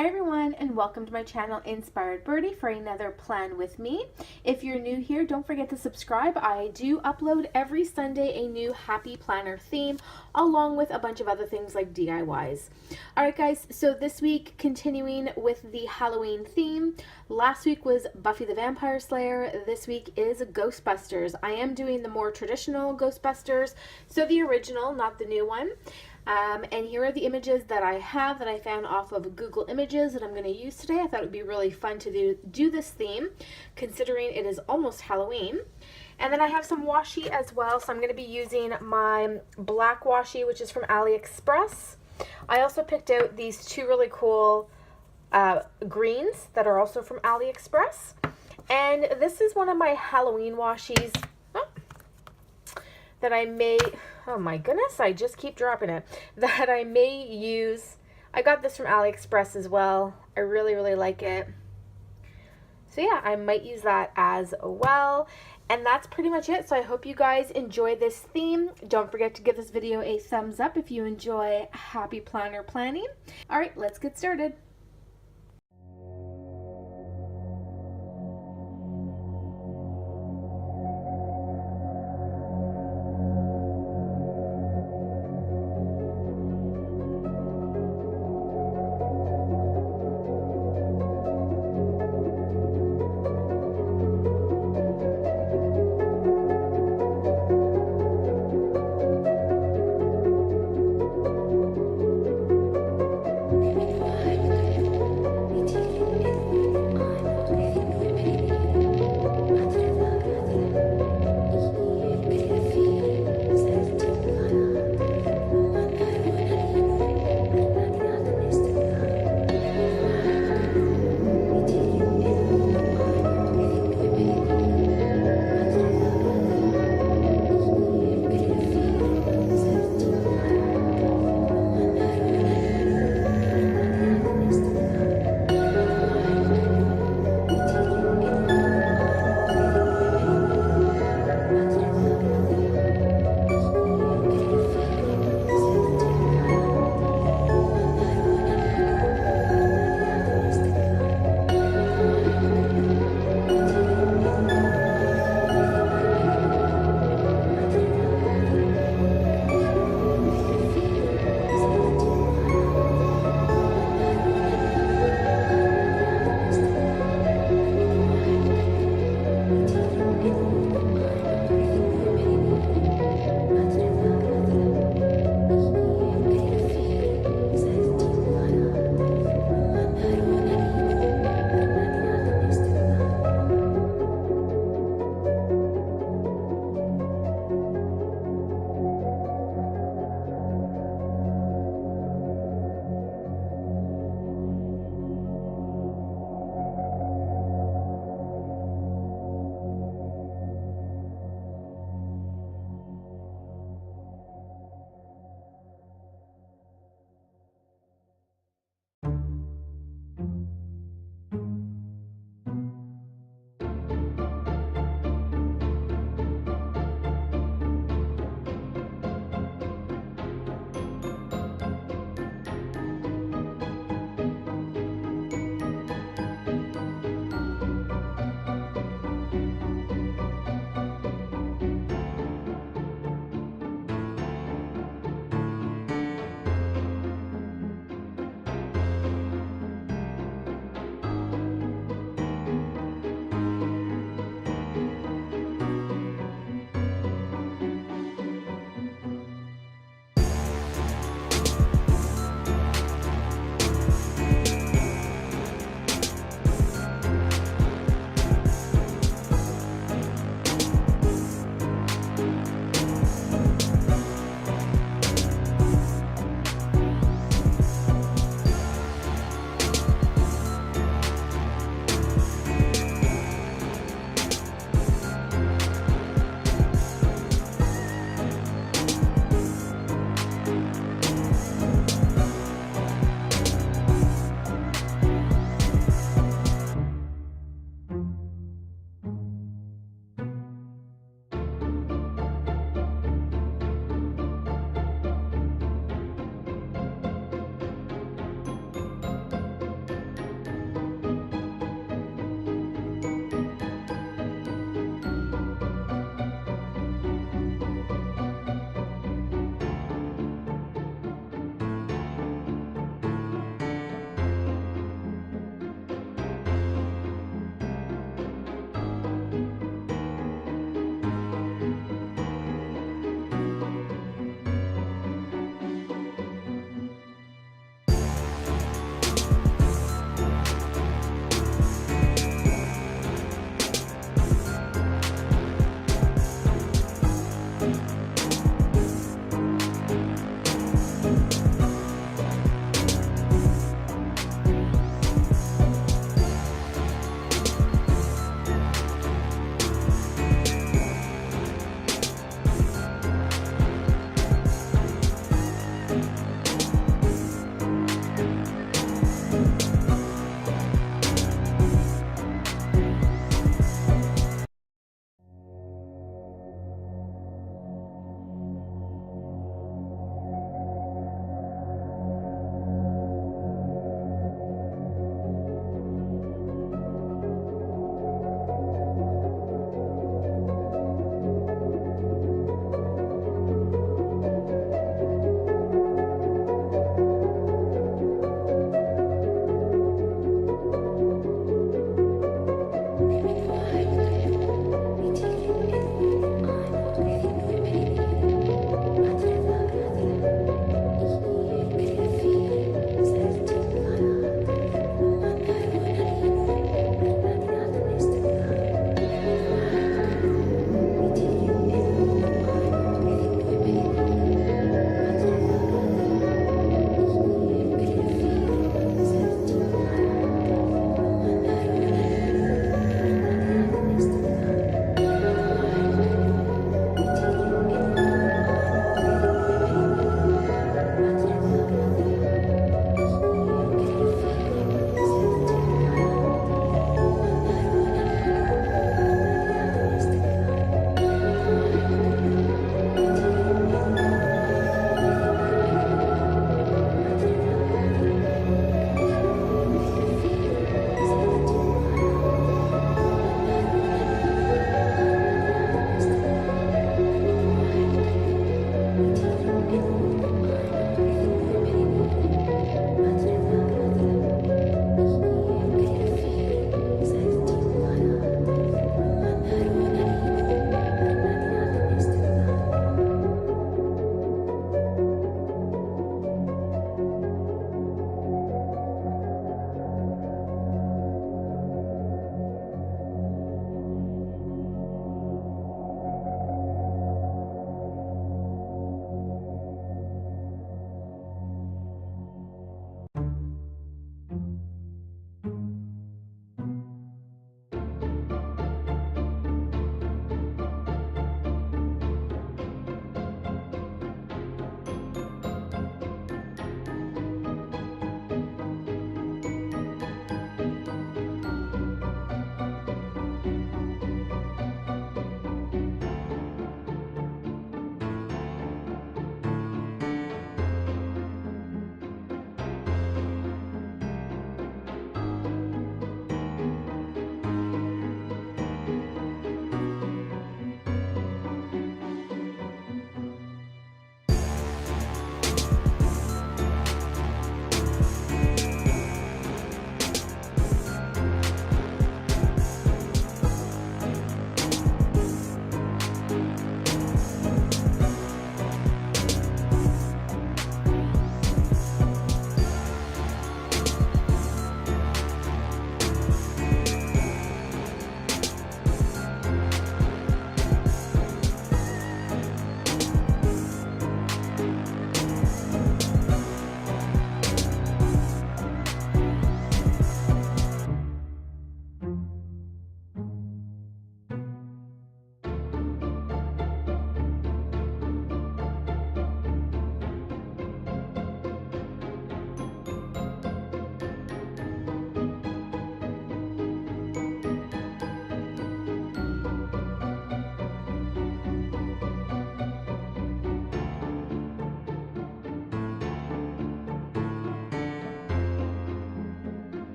Hi everyone, and welcome to my channel Inspired Birdie for another plan with me. If you're new here, don't forget to subscribe. I do upload every Sunday a new happy planner theme along with a bunch of other things like DIYs. Alright guys, so this week continuing with the Halloween theme. Last week was Buffy the Vampire Slayer. This week is Ghostbusters. I am doing the more traditional Ghostbusters, so the original, not the new one. And here are the images that I have that I found off of Google Images that I'm going to use today. I thought it would be really fun to do this theme, considering it is almost Halloween. And then I have some washi as well, so I'm going to be using my black washi, which is from AliExpress. I also picked out these two really cool greens that are also from AliExpress. And this is one of my Halloween washis that I may, oh my goodness, I just keep dropping it, that I may use. I got this from AliExpress as well. I really, really like it. So yeah, I might use that as well. And that's pretty much it. So I hope you guys enjoy this theme. Don't forget to give this video a thumbs up if you enjoy happy planner planning. All right, let's get started.